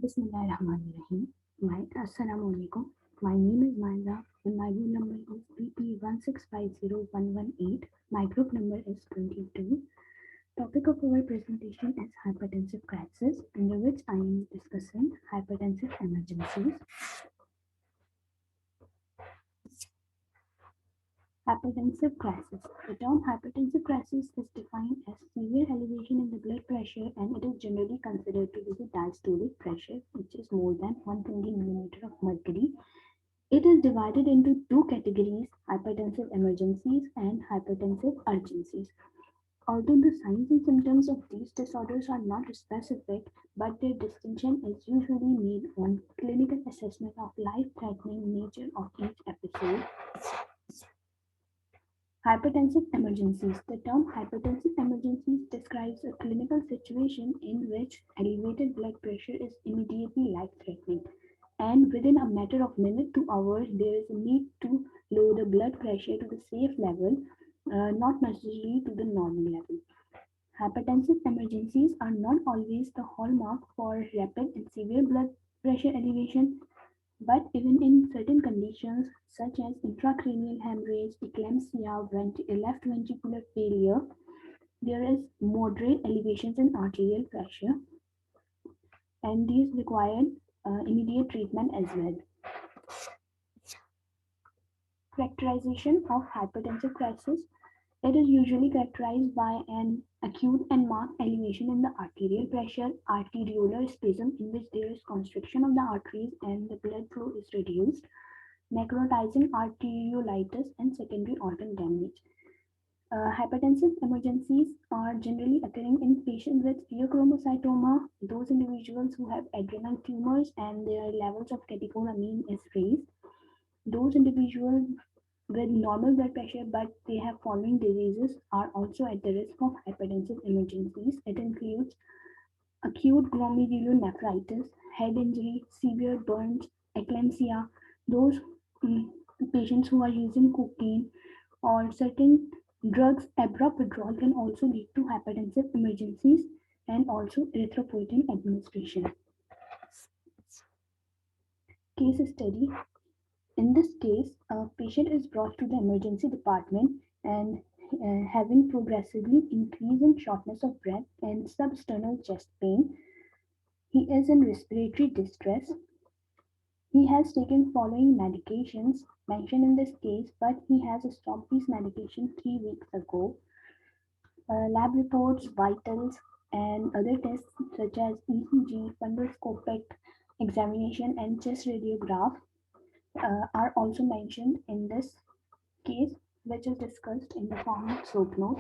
Bismillahirrahmanirrahim. Assalamu alaikum. My name is Maida and my room number is BP1650118. My group number is 22. Topic of our presentation is hypertensive crisis, under which I am discussing hypertensive emergencies. Hypertensive crisis. The term hypertensive crisis is defined as severe elevation in the blood pressure, and it is generally considered to be the diastolic pressure, which is more than 120 millimeter of mercury. It is divided into two categories: hypertensive emergencies and hypertensive urgencies. Although the signs and symptoms of these disorders are not specific, but their distinction is usually made on clinical assessment of life-threatening nature of each episode. Hypertensive emergencies. The term hypertensive emergencies describes a clinical situation in which elevated blood pressure is immediately life-threatening, and within a matter of minutes to hours, there is a need to lower the blood pressure to the safe level, not necessarily to the normal level. Hypertensive emergencies are not always the hallmark for rapid and severe blood pressure elevation, but even in certain conditions such as intracranial hemorrhage, eclampsia, left ventricular failure, there is moderate elevations in arterial pressure, and these require immediate treatment as well. Characterization of hypertensive crisis. It is usually characterized by an acute and marked elevation in the arterial pressure, arteriolar spasm in which there is constriction of the arteries and the blood flow is reduced, necrotizing arteriolitis, and secondary organ damage. Hypertensive emergencies are generally occurring in patients with pheochromocytoma, those individuals who have adrenal tumors and their levels of catecholamine is raised, those individuals with normal blood pressure but they have following diseases are also at the risk of hypertensive emergencies. It includes acute glomerulonephritis, head injury, severe burns, eclampsia, those mm, patients who are using cocaine or certain drugs. Abrupt withdrawal can also lead to hypertensive emergencies, and also erythropoietin administration. Case study. In this case, a patient is brought to the emergency department and having progressively increasing shortness of breath and substernal chest pain. He is in respiratory distress. He has taken following medications mentioned in this case, but he has stopped these medications 3 weeks ago. Lab reports, vitals, and other tests such as ECG, fundoscopic examination, and chest radiograph are also mentioned in this case, which is discussed in the form of soap note.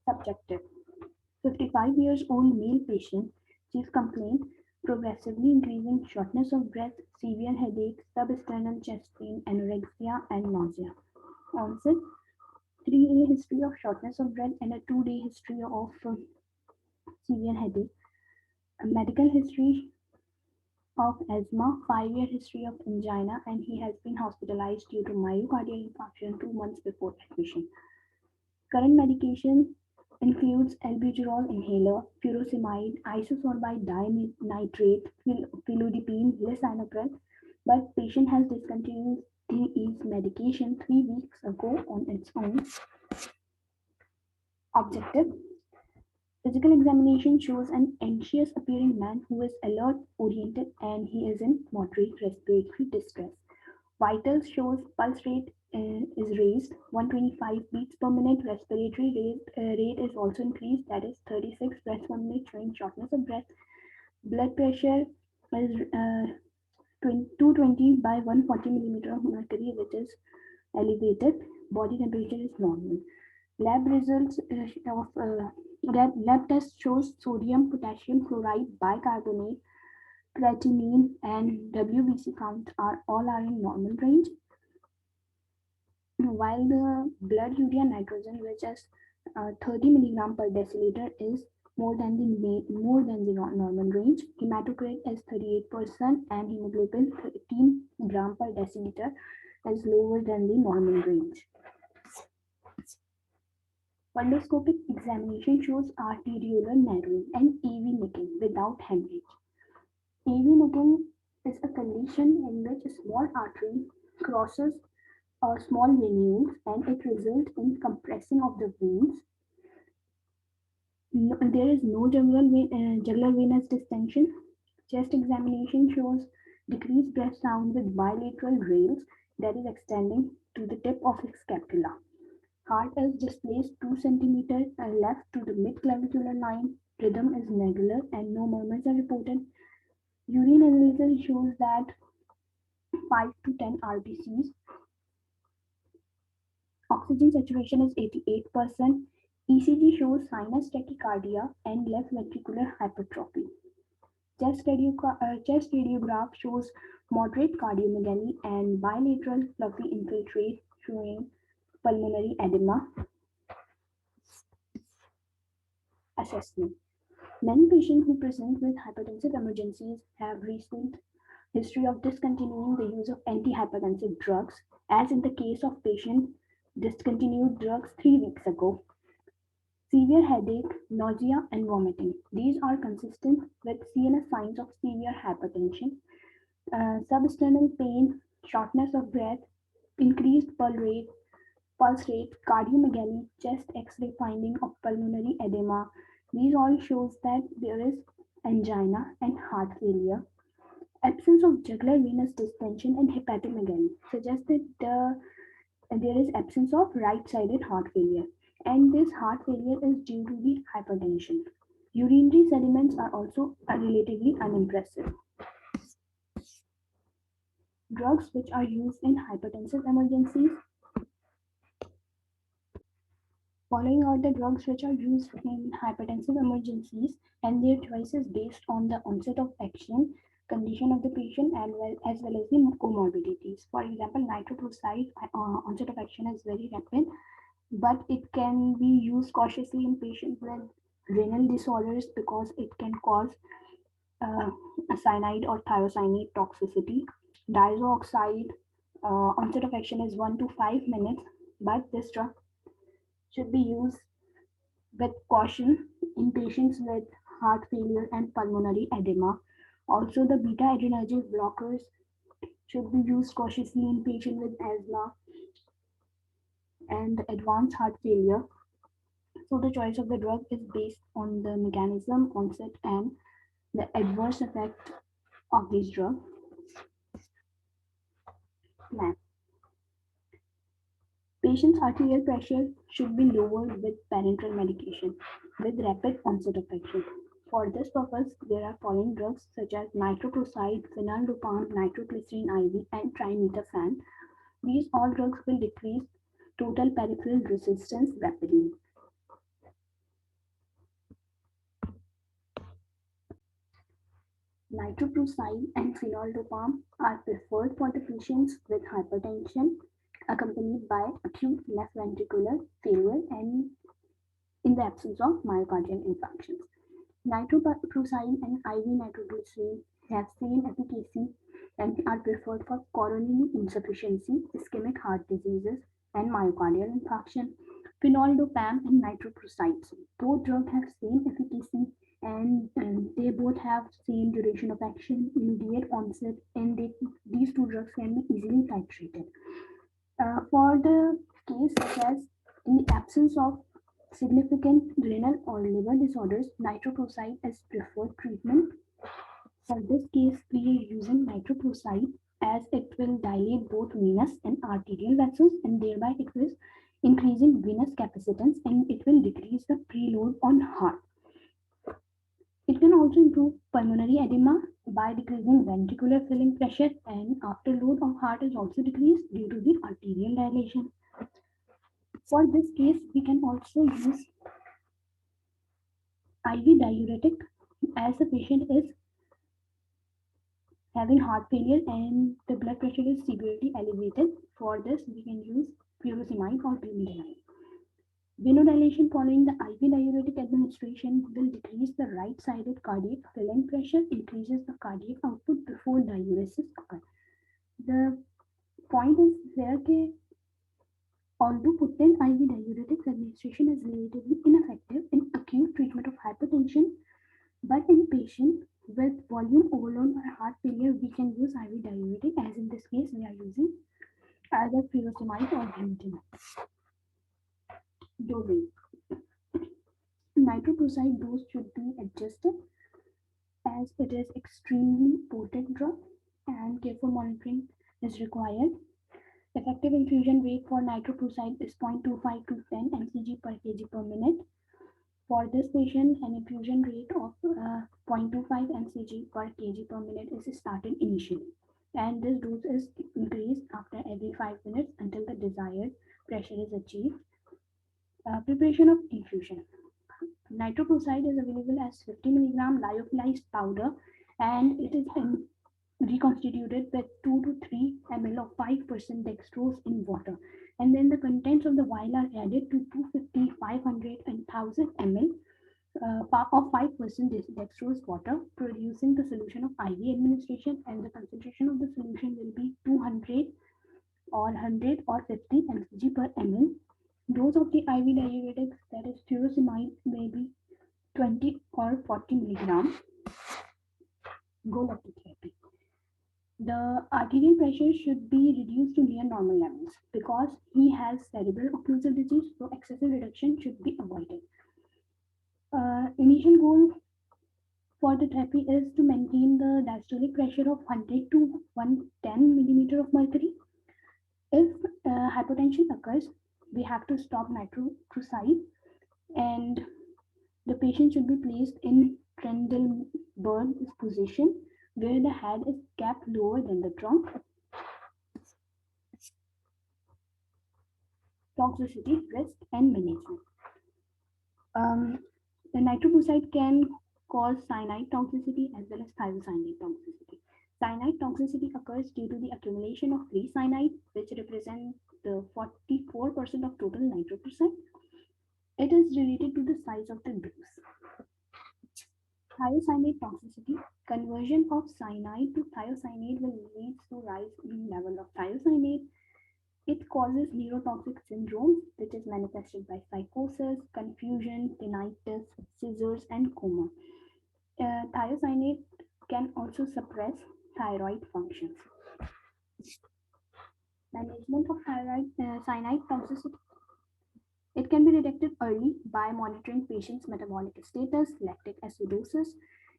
Subjective. 55 years old male patient, chief complaint, progressively increasing shortness of breath, severe headache, substernal chest pain, anorexia, and nausea. Onset: 3-day history of shortness of breath and a 2-day history of severe headache. A medical history of asthma, 5-year history of angina, and he has been hospitalized due to myocardial infarction 2 months before admission. Current medication includes albuterol inhaler, furosemide, isosorbide dinitrate, philodipine, lisinopril, but patient has discontinued his medication 3 weeks ago on its own. Objective. Physical examination shows an anxious appearing man who is alert, oriented, and he is in moderate respiratory distress. Vitals shows pulse rate is raised 125 beats per minute. Respiratory rate is also increased, that is 36 breaths per minute, showing shortness of breath. Blood pressure is 220 by 140 millimeter of mercury, which is elevated. Body temperature is normal. Lab results of lab test shows sodium, potassium chloride, bicarbonate, creatinine, and WBC count are in normal range, while the blood urea nitrogen, which is 30 milligram per deciliter, is more than the normal range. Hematocrit is 38% and hemoglobin 13 gram per deciliter is lower than the normal range. Fundoscopic examination shows arteriolar narrowing and AV nicking with without hemorrhage. AV nutting is a condition in which a small artery crosses a small venules and it results in compressing of the veins. No, there is no jugular venous distension. Chest examination shows decreased breath sound with bilateral rales that is extending to the tip of his scapula. Heart is displaced 2 centimeters and left to the mid-clavicular line. Rhythm is regular and no murmurs are reported. Urine analysis shows that 5 to 10 RBCs. Oxygen saturation is 88%. ECG shows sinus tachycardia and left ventricular hypertrophy. Chest radiograph shows moderate cardiomegaly and bilateral fluffy infiltrate showing pulmonary edema. Assessment. Many patients who present with hypertensive emergencies have recent history of discontinuing the use of antihypertensive drugs, as in the case of patient discontinued drugs 3 weeks ago. Severe headache, nausea, and vomiting. These are consistent with CNS signs of severe hypertension. Substernal pain, shortness of breath, increased pulse rate, cardiomegaly, chest X-ray finding of pulmonary edema. These all shows that there is angina and heart failure. Absence of jugular venous distension and hepatomegaly suggests that there is absence of right-sided heart failure, and this heart failure is due to the hypertension. Urinary sediments are also relatively unimpressive. Drugs which are used in hypertensive emergencies. Following are the drugs which are used in hypertensive emergencies and their choices based on the onset of action, condition of the patient, as well as the comorbidities. For example, nitroprusside onset of action is very rapid, but it can be used cautiously in patients with renal disorders because it can cause uh, a cyanide or thiocyanate toxicity. Diazoxide onset of action is 1 to 5 minutes, but this drug should be used with caution in patients with heart failure and pulmonary edema. Also, the beta adrenergic blockers should be used cautiously in patients with asthma and advanced heart failure. So, the choice of the drug is based on the mechanism, onset, and the adverse effect of this drug. Plan. Patient's arterial pressure should be lowered with parenteral medication with rapid onset of action. For this purpose, there are following drugs such as nitroprusside, phenyldopamm, nitroglycerin IV, and trimethophan. These all drugs will decrease total peripheral resistance rapidly. Nitroprusside and phenyldopamm are preferred for the patients with hypertension accompanied by acute left ventricular failure and in the absence of myocardial infarctions. Nitroprusside and IV nitroglycerin have same efficacy and are preferred for coronary insufficiency, ischemic heart diseases, and myocardial infarction. Phenoldopamm and nitroprusside, both drugs have same efficacy and they both have same duration of action, immediate onset, and these two drugs can be easily titrated. For the case such as in the absence of significant renal or liver disorders, nitroprusside is preferred treatment. For this case, we are using nitroprusside as it will dilate both venous and arterial vessels and thereby it will increasing venous capacitance and it will decrease the preload on heart. It can also improve pulmonary edema by decreasing ventricular filling pressure and afterload of heart is also decreased due to the arterial dilation. For this case, we can also use IV diuretic as the patient is having heart failure and the blood pressure is severely elevated. For this, we can use furosemide or primidone. Venodilation following the IV diuretic administration will decrease the right-sided cardiac filling pressure, increases the cardiac output before diuresis occurs. The point is here that although potent IV diuretics administration is relatively ineffective in acute treatment of hypertension, But in patients with volume overload or heart failure, we can use IV diuretic, as in this case we are using either furosemide or glutamate. Dosing. Nitroprusside dose should be adjusted as it is extremely potent drug and careful monitoring is required. Effective infusion rate for nitroprusside is 0.25 to 10 mcg per kg per minute. For this patient, an infusion rate of 0.25 mcg per kg per minute is started initially, and this dose is increased after every 5 minutes until the desired pressure is achieved. Preparation of infusion. Nitroprusside is available as 50 milligram lyophilized powder, and it is reconstituted with 2 to 3 ml of 5% dextrose in water. And then the contents of the vial are added to 250, 500, and 1000 ml of 5% dextrose water, producing the solution of IV administration, and the concentration of the solution will be 200 or 100 or 50 mcg per ml. Dose of the IV diuretics, that is furosemide, may be 20 or 40 milligram. Goal of the therapy. The arterial pressure should be reduced to near normal levels because he has cerebral occlusal disease, so excessive reduction should be avoided. Initial goal for the therapy is to maintain the diastolic pressure of 100 to 110 millimeter of mercury. If hypotension occurs, we have to stop nitroprusside, and the patient should be placed in Trendelenburg position, where the head is kept lower than the trunk. Toxicity, risk, and management. The nitroprusside can cause cyanide toxicity as well as thiocyanate toxicity. Cyanide toxicity occurs due to the accumulation of free cyanide, which represents the 44% of total nitroprusside. It is related to the size of the dose. Thiocyanate toxicity. Conversion of cyanide to thiocyanate will lead to rise in level of thiocyanate. It causes neurotoxic syndrome, which is manifested by psychosis, confusion, tinnitus, seizures, and coma. Thiocyanate can also suppress thyroid functions. Management of thyroid cyanide toxicity. It can be detected early by monitoring patients' metabolic status. Lactic acidosis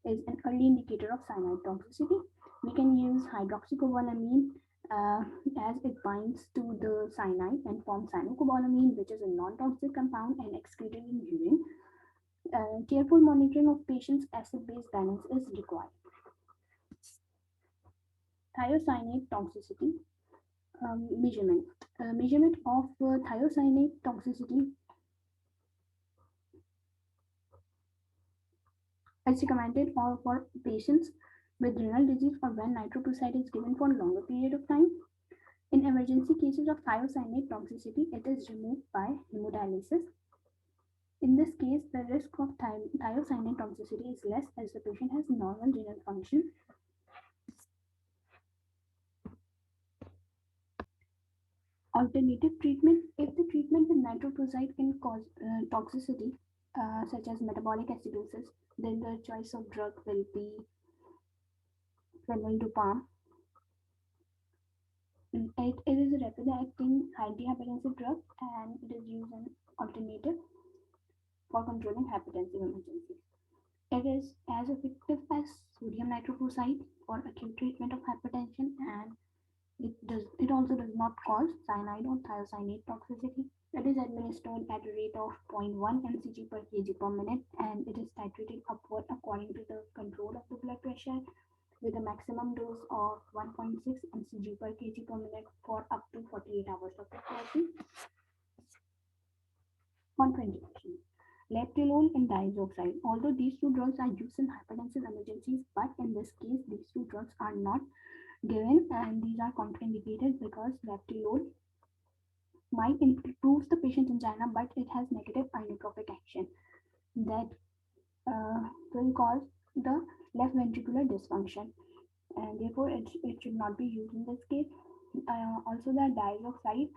is an early indicator of cyanide toxicity. We can use hydroxycobalamin as it binds to the cyanide and forms cyanocobalamin, which is a non-toxic compound and excreted in urine. Careful monitoring of patients' acid-base balance is required. Thiocyanate toxicity measurement. Measurement of thiocyanate toxicity is recommended for patients with renal disease or when nitroprusside is given for a longer period of time. In emergency cases of thiocyanate toxicity, it is removed by hemodialysis. In this case, the risk of thiocyanate toxicity is less as the patient has normal renal function. Alternative treatment. If the treatment with nitroprusside can cause toxicity, such as metabolic acidosis, then the choice of drug will be phenyldopamm. It is a rapid acting antihypertensive drug and it is used as an alternative for controlling hypertensive emergencies. It is as effective as sodium nitroprusside for acute treatment of hypertension, and it also does not cause cyanide or thiocyanate toxicity. It is administered at a rate of 0.1 mcg per kg per minute, and it is titrated upward according to the control of the blood pressure, with a maximum dose of 1.6 mcg per kg per minute for up to 48 hours of the therapy. Contraindications. Leptilol and diazoxide. Although these two drugs are used in hypertensive emergencies, but in this case, these two drugs are not given and these are contraindicated because leptilol might improve the patient's angina, but it has negative inotropic action that will cause the left ventricular dysfunction, and therefore it should not be used in this case. Also, the diazoxide,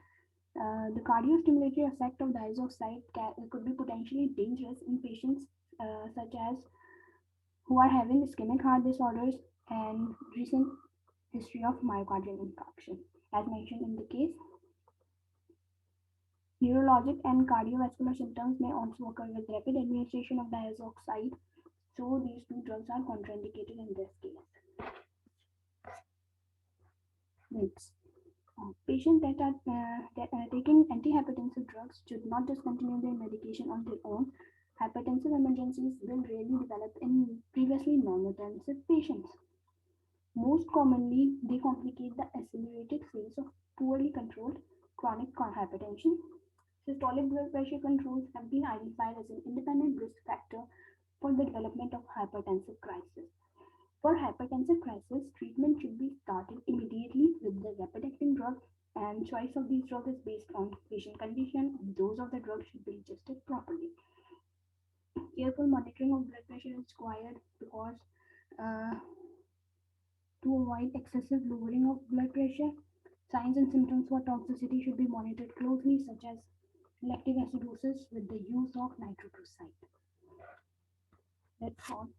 the cardiostimulatory effect of diazoxide could be potentially dangerous in patients such as who are having ischemic heart disorders and recent history of myocardial infarction. As mentioned in the case, neurologic and cardiovascular symptoms may also occur with rapid administration of diazoxide, so these two drugs are contraindicated in this case. Next, patients that are taking antihypertensive drugs should not discontinue their medication on their own. Hypertensive emergencies will rarely develop in previously non-hypertensive patients. Most commonly, they complicate the accelerated phase of poorly controlled chronic hypertension. Systolic blood pressure controls have been identified as an independent risk factor for the development of hypertensive crisis. For hypertensive crisis, treatment should be started immediately with the rapid-acting drug, and choice of these drugs is based on patient condition. Dose of the drug should be adjusted properly. Careful monitoring of blood pressure is required because uh, to avoid excessive lowering of blood pressure. Signs and symptoms for toxicity should be monitored closely, such as lactic acidosis with the use of nitroglyceride. That's all.